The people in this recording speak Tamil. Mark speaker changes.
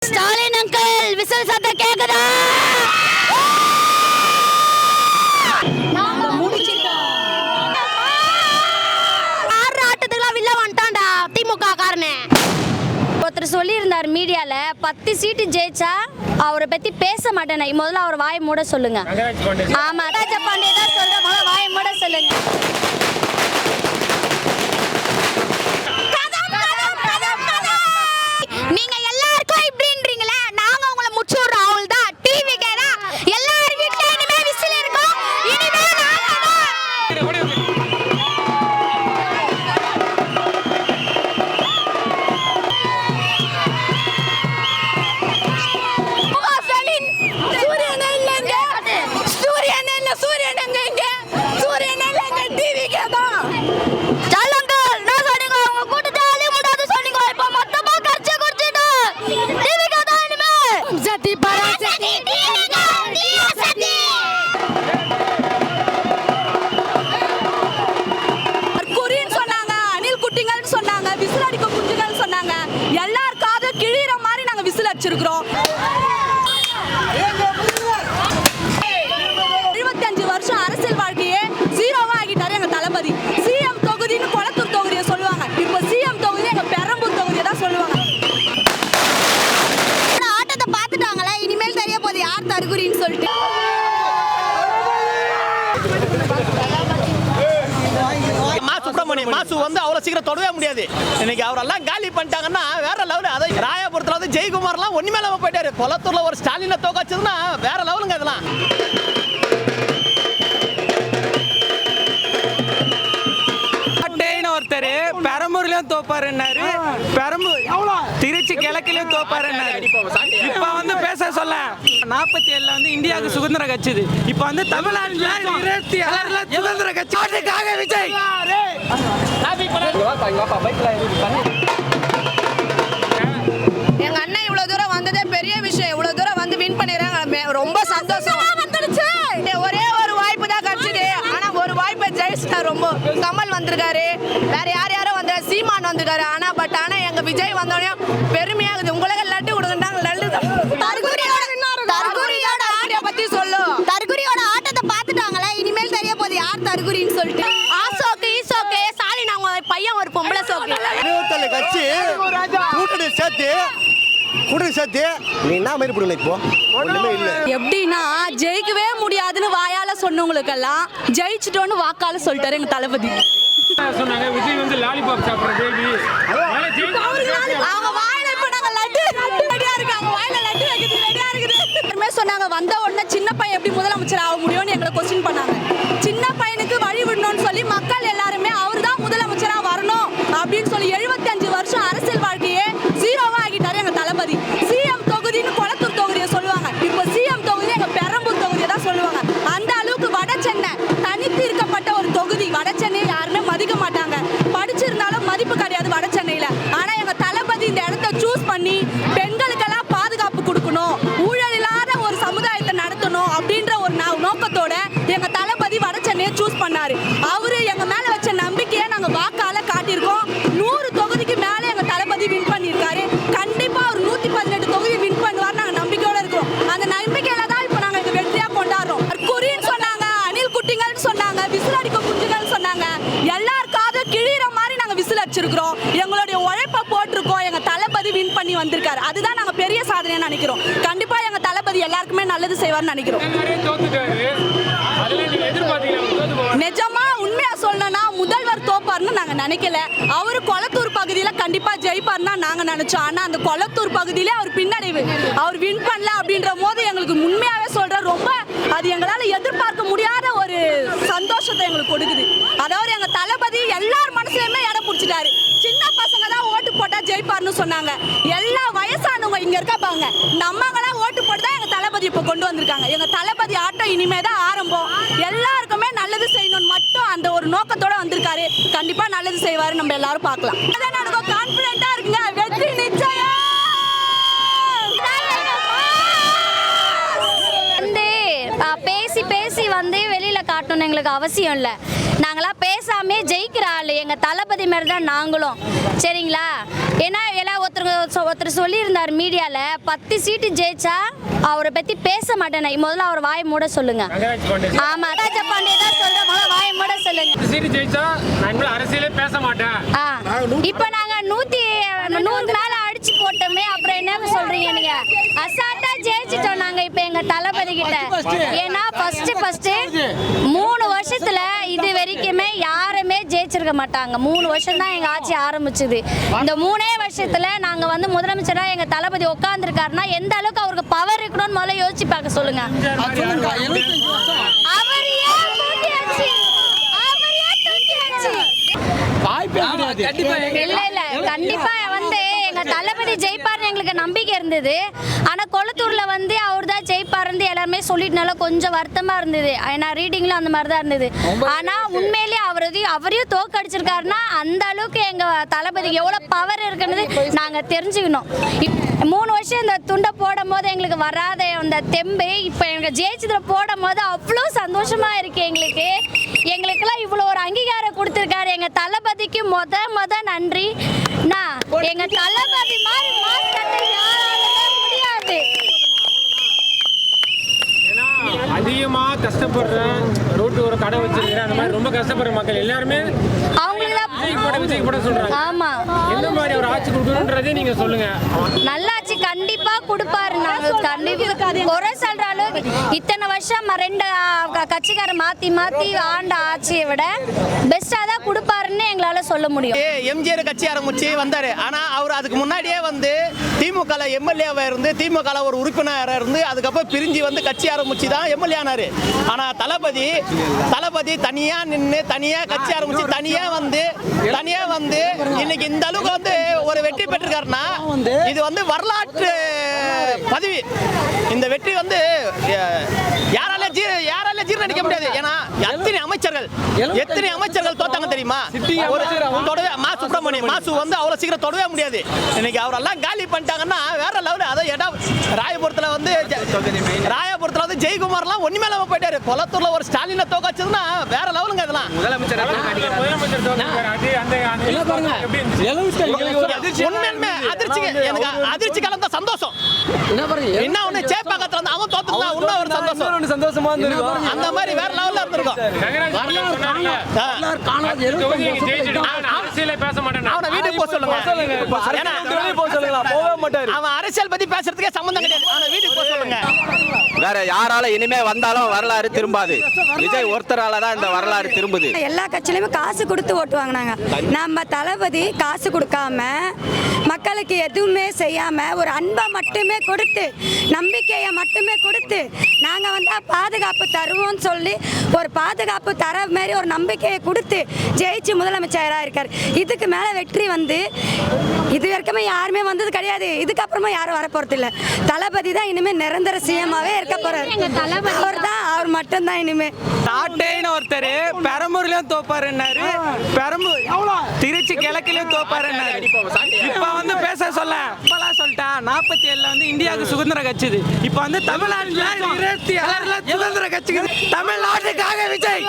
Speaker 1: ஸ்டாலின் அங்கிள் விசில் சத்தம் கேக்குதா? ஆட்டத்துக்குலாம் வில்ல வந்துட்டான்டா திமுக காரனே. ஒருத்தர் சொல்லியிருந்தார் மீடியால 10 சீட்டு ஜெயிச்சா அவரை பத்தி பேச மாட்டேன். முதல்ல அவர் வாயை மூட சொல்லுங்க. ஆமா ராஜபாண்டிய தான் சொல்றேன், முதல்ல வாயை மூட சொல்லுங்க. நீங்க எல்லாருக்கும் இப்படின்றீங்களே, நாங்க உங்களை முச்சுடுறோம். அவள் தான் டிவி கேடா எல்லார் வீட்ல இனிமே விசில் இருக்கும். இனிமே வச்சிருக்கிறோம். 25 வருஷம் அரசியல் வாழ்க்கையே ஜீரோவா ஆகிட்டாரு எங்க தளபதி. சிஎம் தொகுதின்னு கொளத்தூர் தொகுதியை சொல்லுவாங்க, இப்ப சிஎம் தொகுதி எங்க பெரம்பூர் தொகுதியை தான் சொல்லுவாங்க. ஆட்டத்தை பார்த்துட்டாங்களே, இனிமேல் தெரிய போகுது யார் தற்குறின்னு சொல்லிட்டு.
Speaker 2: மாசு வந்து அவ்வளவு சீக்கிரம் தொடவே முடியாது. இன்னைக்கு அவரெல்லாம் காலி பண்ணிட்டாங்கன்னா வேற லெவல். அதை ராயபுரத்துல வந்து ஜெயக்குமார்லாம் ஒண்ணுமே இல்லாம போயிட்டாரு. கொளத்தூர்ல ஒரு ஸ்டாலினை தோக்கச்சதுன்னா வேற லெவலுங்க. இதெல்லாம்
Speaker 3: ஒருத்தர் பெரம்பூர்லயும் தோப்பாருன்னாரு, திருச்சி கிழக்கிலயும் தோப்பாருன்னாரு. இப்ப வந்து பேச சொல்ல 47ல வந்து இந்தியாவுக்கு சுதந்திரம் கட்சிது. இப்ப வந்து தமிழ்நாட்டுல 27ல சுதந்திர கட்சி. விஜய்
Speaker 4: எங்க அண்ணன் இவ்வளவு தூரம் வந்ததே பெரிய விஷயம். இவ்வளவு தூரம் வந்து வின் பண்ணிடுறாங்க, ரொம்ப சந்தோஷம். ஒரே ஒரு வாய்ப்பு தான் கிடைச்சது, ஆனா ஒரு வாய்ப்பை ஜெயிச்சிட்டா. ரொம்ப கமல் வந்திருக்காரு, வேற யாரும் வந்த சீமான் வந்திருக்காரு. ஆனா எங்க விஜய் வந்தோடனே பெருமையாகுது. உங்களுக்கு லட்டு கொடுக்குறாங்க. லட்டு தற்குறியோட ஆட்டத்தை பத்தி சொல்லும். தற்குறியோட ஆட்டத்தை பார்த்துட்டாங்களே, இனிமேல் தெரிய போகுது யார் தற்குறின்னு சொல்லிட்டு. ஆசோக்கு ஈசோக்கு ஸ்டாலின் அவங்க பையன் ஒரு பொம்பளை சோக்கு.
Speaker 2: 27 கட்சி கூட்டணி சேர்த்து நீ என்ன மாதிரி போடுங்க. இப்போ ஒண்ணுமே இல்ல.
Speaker 4: எப்படின்னா ஜெயிக்கவே முடியாதுன்னு வாயால சொன்னவங்களுக்கெல்லாம் ஜெயிச்சிட்டோன்னு வாக்கால சொல்லிட்டாரு எங்க தளபதி.
Speaker 5: சொன்னாங்க விஜய் வந்து லாலிபாப் சாப்பிடுற பேபி.
Speaker 4: அவங்க வாயில இப்ப நாங்க லட்டு ரெடியா இருக்கு, அவங்க வாயில லட்டு வைக்கிறது ரெடியா இருக்குது. சொன்னாங்க வந்த உடனே சின்ன பையன் எப்படி முதலமைச்சர் ஆக முடியும்னு எங்களை கொஸ்டின் பண்ணாங்க. சின்ன பையனுக்கு வழி விடணும்னு சொல்லி மக்கள் எல்லாருமே அவர் தான் முதலமைச்சரா வரணும் அப்படின்னு சொல்லி 75 வருஷம் அரசியல் வாழ்க்கையே ஜீரோவா ஆகிட்டாரு எங்க தளபதி. சிஎம் தொகுதின்னு கொளத்தூர் தொகுதியை சொல்லுவாங்க, இப்ப சிஎம் தொகுதி எங்க பெரம்பூர் தொகுதியை தான் சொல்லுவாங்க. அந்த அளவுக்கு வட சென்னை தனித்து இருக்கப்பட்ட ஒரு தொகுதி. வட சென்னை யாருமே மதிக்க மாட்டாங்க, படிச்சிருந்தாலும் மதிப்பு கிடையாது வட சென்னையில. ஆனா எங்க தளபதி இந்த இடத்த சூஸ் பண்ணி பெண்களுக்கெல்லாம் பாதுகாப்பு கொடுக்கணும், ஊழல் இல்லாத ஒரு சமுதாயத்தை நடத்தணும் அப்படின்ற ஒரு நோக்கத்தோட எங்க தளபதி வட சென்னையை சூஸ் பண்ணாரு. அவரு எங்க மேல வச்ச நம்பிக்கையை நாங்க வாக்கால காட்டியிருக்கோம். 100 தொகுதிக்கு மேல எங்க தளபதி வின் பண்ணியிருக்காரு. கண்டிப்பா ஒரு 118 தொகுதி வின் பண்ணுவார் நாங்க நம்பிக்கையோட இருக்கிறோம். அந்த நம்பிக்கையில தான் இப்ப நாங்க எங்க வெற்றியா கொண்டாடுறோம். குறின்னு சொன்னாங்க, அணில் குட்டிங்கள்னு சொன்னாங்க, விசில் அடிக்க குஞ்சுகள் சொன்னாங்க. எல்லாருக்காவது கிழிற மாதிரி நாங்க விசில் அடிச்சிருக்கிறோம். எங்களுடைய உழைப்பை போட்டிருக்கோம். எங்க தளபதி வின் பண்ணி வந்திருக்காரு. அதுதான் நாங்க பெரிய சாதனையா நினைக்கிறோம். கண்டிப்பா எங்க தளபதி எல்லாருக்குமே நல்லது செய்வார்னு நினைக்கிறோம். நிஜமா உண்மையா சொல்லணும்னா முதல்வர் தோப்பார்னு நாங்க நினைக்கல. அவரு கொளத்தூர் பகுதியில கண்டிப்பா ஜெயிப்பார்னு நாங்க நினைச்சோம். ஆனா அந்த கொளத்தூர் பகுதியில அவர் பின்னடைவு, அவர் வின் பண்ணல அப்படின்ற போது எங்களுக்கு உண்மையாவே சொல்ற ரொம்ப அது எங்களால எதிர்பார்க்க முடியாத ஒரு சந்தோஷத்தை எங்களுக்கு கொடுக்குது. அதாவது எங்க தளபதி எல்லார் மனசுலயுமே இடம் பிடிச்சிட்டாரு. சின்ன பசங்க தான் ஓட்டு போட்டா ஜெயிப்பார்னு சொன்னாங்க. எல்லா வயசானவங்க இங்க இருக்காங்க, நம்மங்களாம் ஓட்டு போட்டு தான் எங்க தளபதி இப்ப கொண்டு வந்திருக்காங்க. எங்க தளபதி ஆட்டம் இனிமே தான் ஆரம்பம். எல்லாருக்குமே நல்லது செய்யணும்னு மட்டும் அந்த ஒரு நோக்கத்தோட வந்திருக்காரு. கண்டிப்பா நல்லது செய்வாரு, நம்ம எல்லாரும் பார்க்கலாம். அதான் எனக்கு கான்பிடென்ட்டா இருக்குங்க, வெற்றி நிச்சயம்.
Speaker 1: வந்து பேசி வந்து வெளியில காட்டணும் எங்களுக்கு அவசியம் இல்லை. நாங்களாம் பேசாமே ஜெயிக்கிற ஆள் எங்கள் தளபதி மாதிரி தான் நாங்களும் சரிங்களா. ஏன்னா எல்லாம் ஒருத்தர் சொல்லியிருந்தார் மீடியாவில் 10 சீட்டு ஜெயிச்சா அவரை பற்றி பேச மாட்டேன். முதல்ல அவர் வாய் மூட சொல்லுங்க. ஆமாம் ராஜா பாண்டே தான் சொல்கிறேன், முதல்ல வாய் மூட சொல்லுங்க.
Speaker 5: சீட்டு ஜெயிச்சா நான் இனிமேல் அரசியலே பேச மாட்டேன்.
Speaker 1: இப்போ நாங்கள் 100 மேலே அடிச்சு போட்டோமே, அப்புறம் என்ன சொல்றீங்க நீங்க? அசால்ட்டா ஜெயிச்சிட்டோம் நாங்க இப்போ எங்க தளபதி கிட்ட. ஏன்னா ஃபர்ஸ்ட் 3 வருஷத்துல இது வரைக்குமே யாருமே ஜெயிச்சிருக்க மாட்டாங்க. 3 வருஷம் தான் எங்க ஆட்சி ஆரம்பிச்சது. இந்த 3 வருஷத்துல நாங்க வந்து முதலமைச்சரா எங்க தளபதி உட்கார்ந்துருக்காருன்னா எந்த அளவுக்கு அவருக்கு பவர் இருக்கணும்னு முதல்ல யோசிச்சு பார்க்க சொல்லுங்க. அவர் ஏன் தூக்கியாச்சு? இல்ல கண்டிப்பா வந்து எங்க தளபதி ஜெயிப்பார்னு எங்களுக்கு நம்பிக்கை இருந்தது. ஆனா கொளத்தூர்ல வந்து அவர் தான் ஜெயிப்பாருன்னு எல்லாருமே சொல்லிட்டனால கொஞ்சம் வருத்தமா இருந்தது. ஏன்னா ரீடிங்ல அந்த மாதிரி தான் இருந்தது. ஆனா உண்மையிலேயே அவரையும் தோக்கடிச்சிருக்காருன்னா அந்த அளவுக்கு எங்க தளபதிக்கு எவ்வளவு பவர் இருக்குன்னு நாங்க தெரிஞ்சுக்கணும். 3 வருஷம் இந்த துண்டை போடும் போது எங்களுக்கு வராத அந்த தெம்பு இப்ப எங்க ஜெயிச்சதுல போடும் போது அவ்வளோ சந்தோஷமா இருக்கு எங்களுக்கு. எங்களுக்கெல்லாம் இவ்வளோ ஒரு அங்கீகாரம் கொடுத்துருக்காரு எங்க தளபதிக்கு முத நன்றி. எங்க தளபதி மாதிரி மாஸ் கட்ட யாராலுமே முடியாது.
Speaker 5: ஏன்னா அதிகமா கஷ்டப்படுற ரோட்டு ஒரு கடை வச்சிருக்கிற அந்த மாதிரி ரொம்ப கஷ்டப்படுற மக்கள் எல்லாருமே விஜய் போட சொல்றாங்க.
Speaker 1: ஆமா,
Speaker 5: எந்த மாதிரி ஒரு ஆட்சி கொடுக்கணும்ன்றதே நீங்க சொல்லுங்க.
Speaker 1: நல்லாட்சி கண்டிப்பா கொடுப்பாரு. நாங்க கண்டிப்பா குறை சொல்ற அளவுக்கு இத்தனை வருஷம் 2 கட்சிக்கார மாத்தி ஆண்ட ஆட்சியை விட பெஸ்டா தான் கொடுப்பாருன்னு எங்களால சொல்ல முடியும்.
Speaker 2: எம்ஜிஆர் கட்சி ஆரம்பிச்சு வந்தாரு. ஆனா அவர் அதுக்கு முன்னாடியே வந்து திமுக எம்எல்ஏவா இருந்து திமுக ஒரு உறுப்பினராக இருந்து அதுக்கப்புறம் பிரிஞ்சு வந்து கட்சி ஆரம்பிச்சு தான் எம்எல்ஏ ஆனாரு. ஆனா தளபதி தனியா நின்று தனியா கட்சி ஆரம்பிச்சு தனியா வந்து இன்னைக்கு இந்த அளவுக்கு வந்து ஒரு வெற்றி பெற்றிருக்காருன்னா இது வந்து வரலாற்று பதவி. இந்த வெற்றி வந்து யாரால ஜீர்ணிக்க முடியாது. ஏன்னா எத்தனை அமைச்சர்கள் தோத்தாங்க தெரியுமா? மாசு வந்து அவ்வளவு சீக்கிரம் தொடவே முடியாது. இன்னைக்கு அவரெல்லாம் காலி பண்ணிட்டாங்கன்னா வேற லெவல். அதை ராயபுரத்துல வந்து ஜெயக்குமார்லாம் ஒண்ணுமே இல்லாம போயிட்டாரு. கொளத்தூர்ல ஒரு ஸ்டாலினை தோக்கச்சதுன்னா வேற லெவலுங்க. இதெல்லாம்
Speaker 5: முதலமைச்சர்
Speaker 2: அதிர்ச்சி கலந்த சந்தோஷம். என்ன ஒண்ணு சேப்பாக்கத்துல இருந்து அவன் தோத்துனா இன்னும் ஒரு சந்தோஷமா இருந்திருக்கும். அந்த மாதிரி வேற லெவல்ல இருந்திருக்கும்.
Speaker 5: அரசியலே பேச மாட்டேன்.
Speaker 2: அவனை வீட்டுக்கு போக சொல்லுங்க. அவன் அரசியல் பத்தி பேசுறதுக்கே சம்பந்தம் கிடையாது. அவனை வீட்டுக்கு போக சொல்லுங்க.
Speaker 6: வேற யாரால இனிமே வந்தாலும் வரலாறு திரும்பாது. விஜய் ஒருத்தரால தான் இந்த வரலாறு திரும்புது.
Speaker 7: எல்லா கட்சியிலுமே காசு கொடுத்து ஓட்டு வாங்கினாங்க. நம்ம தளபதி காசு கொடுக்காம மக்களுக்கு எதுவுமே செய்யாம ஒரு அன்பை மட்டுமே கொடுத்து நம்பிக்கையை மட்டுமே கொடுத்து நாங்க வந்து பாதுகாப்பு தருவோம்னு சொல்லி ஒரு பாதுகாப்பு தர மாதிரி ஒரு நம்பிக்கையை கொடுத்து ஜெயிச்சு முதலமைச்சராக இருக்காரு. இதுக்கு மேல வெற்றி வந்து இது வரைக்குமே யாருமே வந்தது கிடையாது. இதுக்கப்புறமா யாரும் வரப்போறது இல்லை. தளபதி தான் இனிமே நிரந்தர சிஎம்மாவே இருக்க போறாரு. அவர் மட்டும் தான் இனிமே.
Speaker 3: நாட்டேன்னு ஒருத்தர் பெரம்பூர்லயும் தோப்பாருன்னாரு, திருச்சி கிழக்குலயும் தோப்பாருன்னாரு. இப்ப வந்து பேச சொல்ல இப்பெல்லாம் சொல்லிட்டேன். 47 வந்து இந்தியாவுக்கு சுதந்திரம் கட்சிது. இப்ப வந்து தமிழ்நாட்டுல 27 சுதந்திரம் கட்சிக்குது. தமிழ்நாட்டுக்காக விஜய்.